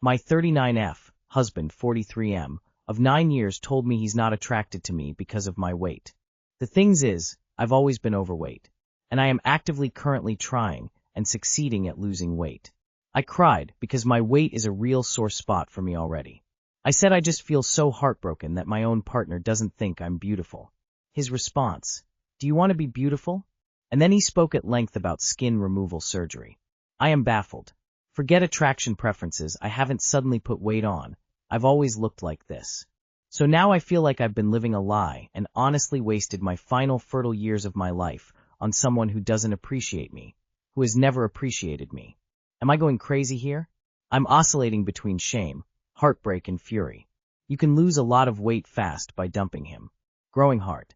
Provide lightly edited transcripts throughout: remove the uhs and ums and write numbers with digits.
My 39F, husband 43M, of 9 years told me he's not attracted to me because of my weight. The things is, I've always been overweight. And I am actively currently trying and succeeding at losing weight. I cried because my weight is a real sore spot for me already. I said I just feel so heartbroken that my own partner doesn't think I'm beautiful. His response, "Do you want to be beautiful?" And then he spoke at length about skin removal surgery. I am baffled. Forget attraction preferences, I haven't suddenly put weight on. I've always looked like this. So now I feel like I've been living a lie and honestly wasted my final fertile years of my life on someone who doesn't appreciate me, who has never appreciated me. Am I going crazy here? I'm oscillating between shame, heartbreak, and fury. You can lose a lot of weight fast by dumping him. Growing heart.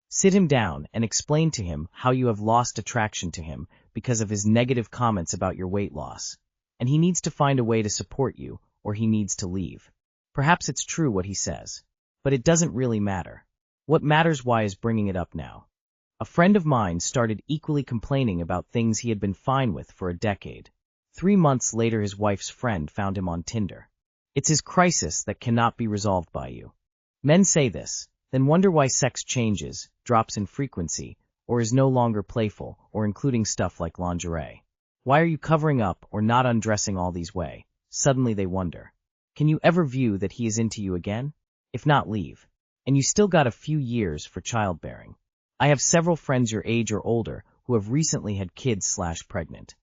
Sit him down and explain to him how you have lost attraction to him because of his negative comments about your weight loss. And he needs to find a way to support you, or he needs to leave. Perhaps it's true what he says, but it doesn't really matter. What matters why is bringing it up now. A friend of mine started equally complaining about things he had been fine with for a decade. 3 months later his wife's friend found him on Tinder. It's his crisis that cannot be resolved by you. Men say this, then wonder why sex changes, drops in frequency, or is no longer playful, or including stuff like lingerie. Why are you covering up or not undressing all these way? Suddenly they wonder. Can you ever view that he is into you again? If not, leave. And you still got a few years for childbearing. I have several friends your age or older who have recently had kids/pregnant.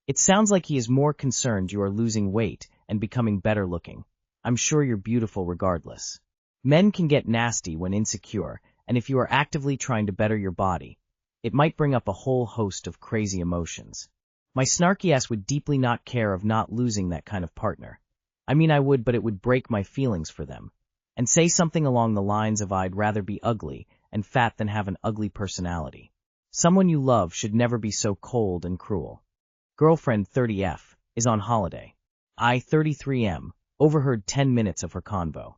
It sounds like he is more concerned you are losing weight and becoming better looking. I'm sure you're beautiful regardless. Men can get nasty when insecure, and if you are actively trying to better your body, it might bring up a whole host of crazy emotions. My snarky ass would deeply not care of not losing that kind of partner. I mean I would, but it would break my feelings for them. And say something along the lines of I'd rather be ugly and fat than have an ugly personality. Someone you love should never be so cold and cruel. Girlfriend 30F is on holiday. I 33M overheard 10 minutes of her convo.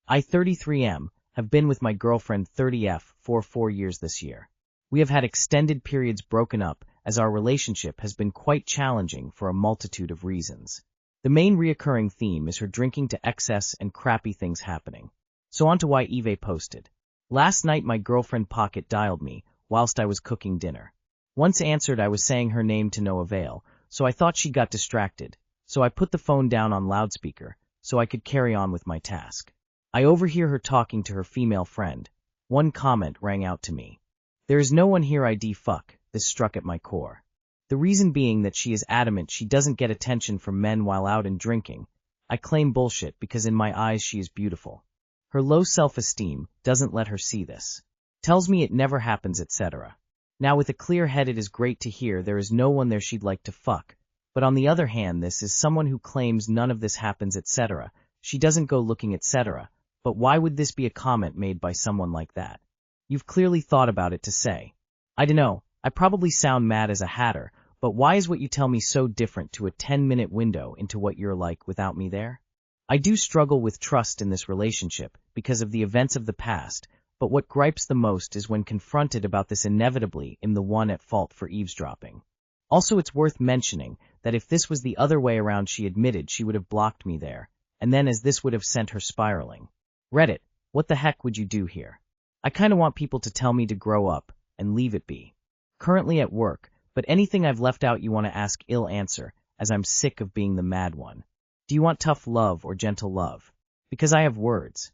I 33M have been with my girlfriend 30F for 4 years this year. We have had extended periods broken up as our relationship has been quite challenging for a multitude of reasons. The main reoccurring theme is her drinking to excess and crappy things happening. So on to why Eve posted. Last night my girlfriend pocket dialed me whilst I was cooking dinner. Once answered I was saying her name to no avail, so I thought she got distracted, so I put the phone down on loudspeaker so I could carry on with my task. I overhear her talking to her female friend. One comment rang out to me. There is no one here ID fuck. This struck at my core. The reason being that she is adamant she doesn't get attention from men while out and drinking. I claim bullshit because in my eyes she is beautiful. Her low self-esteem doesn't let her see this. Tells me it never happens, etc. Now with a clear head it is great to hear there is no one there she'd like to fuck. But on the other hand this is someone who claims none of this happens, etc. She doesn't go looking, etc. But why would this be a comment made by someone like that? You've clearly thought about it to say. I dunno, I probably sound mad as a hatter, but why is what you tell me so different to a 10-minute window into what you're like without me there? I do struggle with trust in this relationship because of the events of the past, but what gripes the most is when confronted about this inevitably am the one at fault for eavesdropping. Also it's worth mentioning that if this was the other way around she admitted she would have blocked me there, and then as this would have sent her spiraling. Reddit, what the heck would you do here? I kinda want people to tell me to grow up and leave it be. Currently at work, but anything I've left out you want to ask ill answer, as I'm sick of being the mad one. Do you want tough love or gentle love? Because I have words.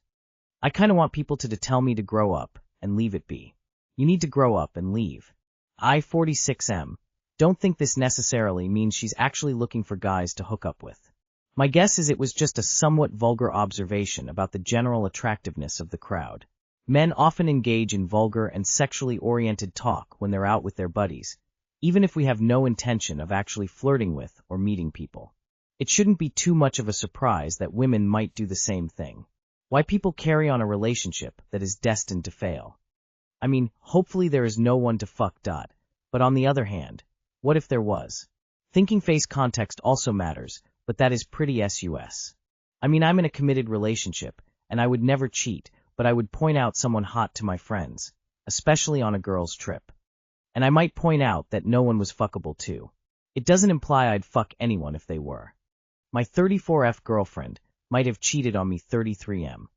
I kinda want people to tell me to grow up and leave it be. You need to grow up and leave. I 46M don't think this necessarily means she's actually looking for guys to hook up with. My guess is it was just a somewhat vulgar observation about the general attractiveness of the crowd. Men often engage in vulgar and sexually oriented talk when they're out with their buddies, even if we have no intention of actually flirting with or meeting people. It shouldn't be too much of a surprise that women might do the same thing. Why people carry on a relationship that is destined to fail? I mean, hopefully there is no one to fuck. But on the other hand, what if there was? Thinking face context also matters, but that is pretty sus. I mean, I'm in a committed relationship, and I would never cheat, but I would point out someone hot to my friends, especially on a girl's trip. And I might point out that no one was fuckable too. It doesn't imply I'd fuck anyone if they were. My 34F girlfriend might have cheated on me 33M.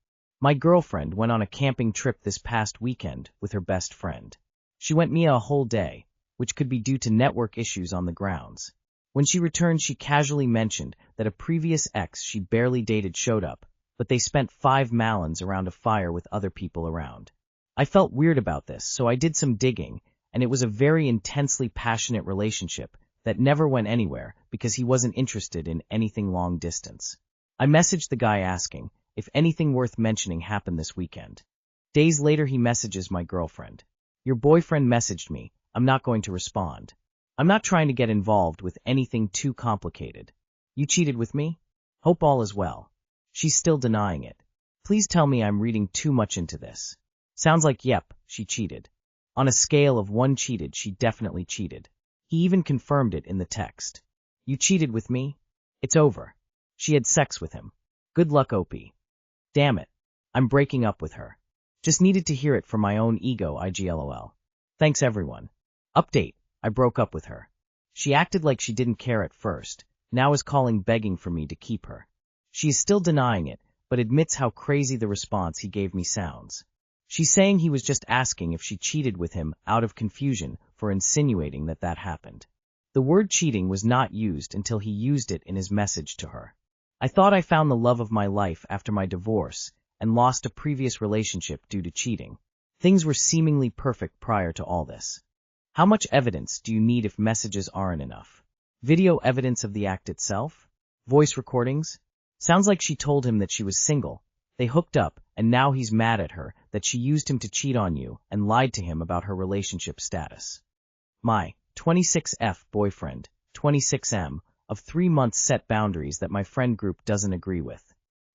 My girlfriend went on a camping trip this past weekend with her best friend. She went Mia a whole day, which could be due to network issues on the grounds. When she returned, she casually mentioned that a previous ex she barely dated showed up, but they spent 5 Malins around a fire with other people around. I felt weird about this, so I did some digging, and it was a very intensely passionate relationship that never went anywhere because he wasn't interested in anything long distance. I messaged the guy asking if anything worth mentioning happened this weekend. Days later, he messages my girlfriend. Your boyfriend messaged me. I'm not going to respond. I'm not trying to get involved with anything too complicated. You cheated with me? Hope all is well. She's still denying it. Please tell me I'm reading too much into this. Sounds like yep, she cheated. On a scale of 1 cheated, she definitely cheated. He even confirmed it in the text. You cheated with me? It's over. She had sex with him. Good luck, OP. Damn it. I'm breaking up with her. Just needed to hear it for my own ego, IGLOL. Thanks everyone. Update. I broke up with her. She acted like she didn't care at first, now is calling begging for me to keep her. She is still denying it, but admits how crazy the response he gave me sounds. She's saying he was just asking if she cheated with him out of confusion for insinuating that that happened. The word cheating was not used until he used it in his message to her. I thought I found the love of my life after my divorce and lost a previous relationship due to cheating. Things were seemingly perfect prior to all this. How much evidence do you need if messages aren't enough? Video evidence of the act itself? Voice recordings? Sounds like she told him that she was single. They hooked up, and now he's mad at her that she used him to cheat on you and lied to him about her relationship status. My 26F boyfriend, 26M, of 3 months set boundaries that my friend group doesn't agree with.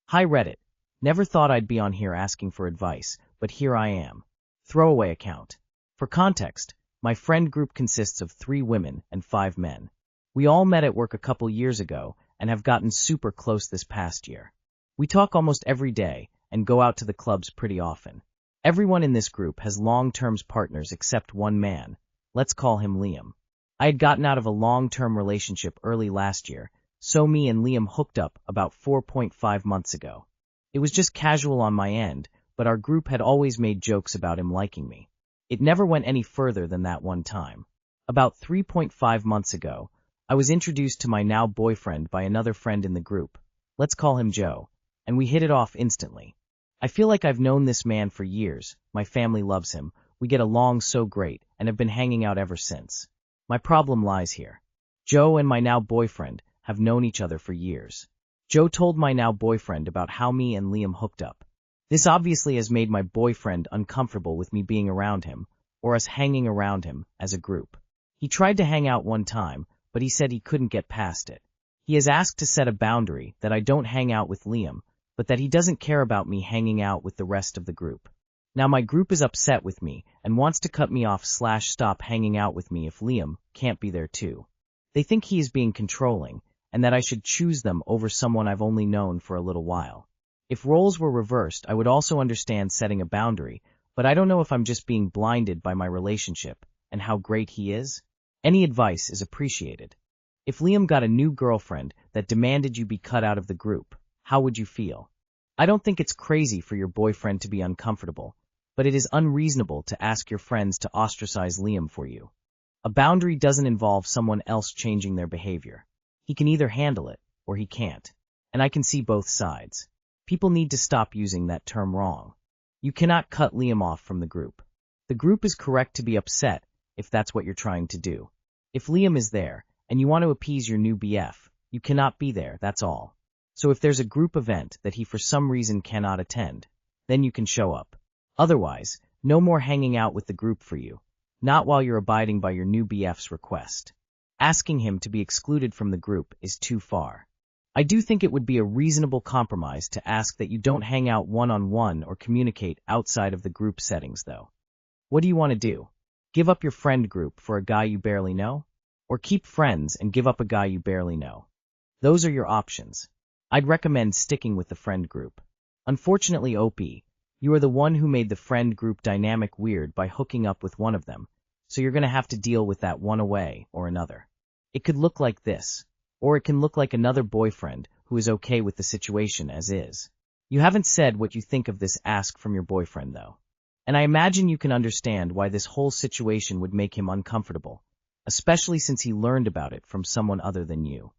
Hi Reddit. Never thought I'd be on here asking for advice, but here I am. Throwaway account. For context, my friend group consists of 3 women and 5 men. We all met at work a couple years ago and have gotten super close this past year. We talk almost every day and go out to the clubs pretty often. Everyone in this group has long-term partners except one man. Let's call him Liam. I had gotten out of a long-term relationship early last year, so me and Liam hooked up about 4.5 months ago. It was just casual on my end, but our group had always made jokes about him liking me. It never went any further than that one time. About 3.5 months ago, I was introduced to my now boyfriend by another friend in the group. Let's call him Joe. And we hit it off instantly. I feel like I've known this man for years. My family loves him. We get along so great and have been hanging out ever since. My problem lies here. Joe and my now boyfriend have known each other for years. Joe told my now boyfriend about how me and Liam hooked up. This obviously has made my boyfriend uncomfortable with me being around him, or us hanging around him as a group. He tried to hang out one time, but he said he couldn't get past it. He has asked to set a boundary that I don't hang out with Liam, but that he doesn't care about me hanging out with the rest of the group. Now my group is upset with me and wants to cut me off / stop hanging out with me if Liam can't be there too. They think he is being controlling, and that I should choose them over someone I've only known for a little while. If roles were reversed, I would also understand setting a boundary, but I don't know if I'm just being blinded by my relationship and how great he is. Any advice is appreciated. If Liam got a new girlfriend that demanded you be cut out of the group, how would you feel? I don't think it's crazy for your boyfriend to be uncomfortable, but it is unreasonable to ask your friends to ostracize Liam for you. A boundary doesn't involve someone else changing their behavior. He can either handle it, or he can't. And I can see both sides. People need to stop using that term wrong. You cannot cut Liam off from the group. The group is correct to be upset if that's what you're trying to do. If Liam is there, and you want to appease your new BF, you cannot be there, that's all. So if there's a group event that he for some reason cannot attend, then you can show up. Otherwise, no more hanging out with the group for you. Not while you're abiding by your new BF's request. Asking him to be excluded from the group is too far. I do think it would be a reasonable compromise to ask that you don't hang out one-on-one or communicate outside of the group settings, though. What do you want to do? Give up your friend group for a guy you barely know? Or keep friends and give up a guy you barely know? Those are your options. I'd recommend sticking with the friend group. Unfortunately, OP, you are the one who made the friend group dynamic weird by hooking up with one of them, so you're going to have to deal with that one way or another. It could look like this. Or it can look like another boyfriend who is okay with the situation as is. You haven't said what you think of this ask from your boyfriend, though. And I imagine you can understand why this whole situation would make him uncomfortable, especially since he learned about it from someone other than you.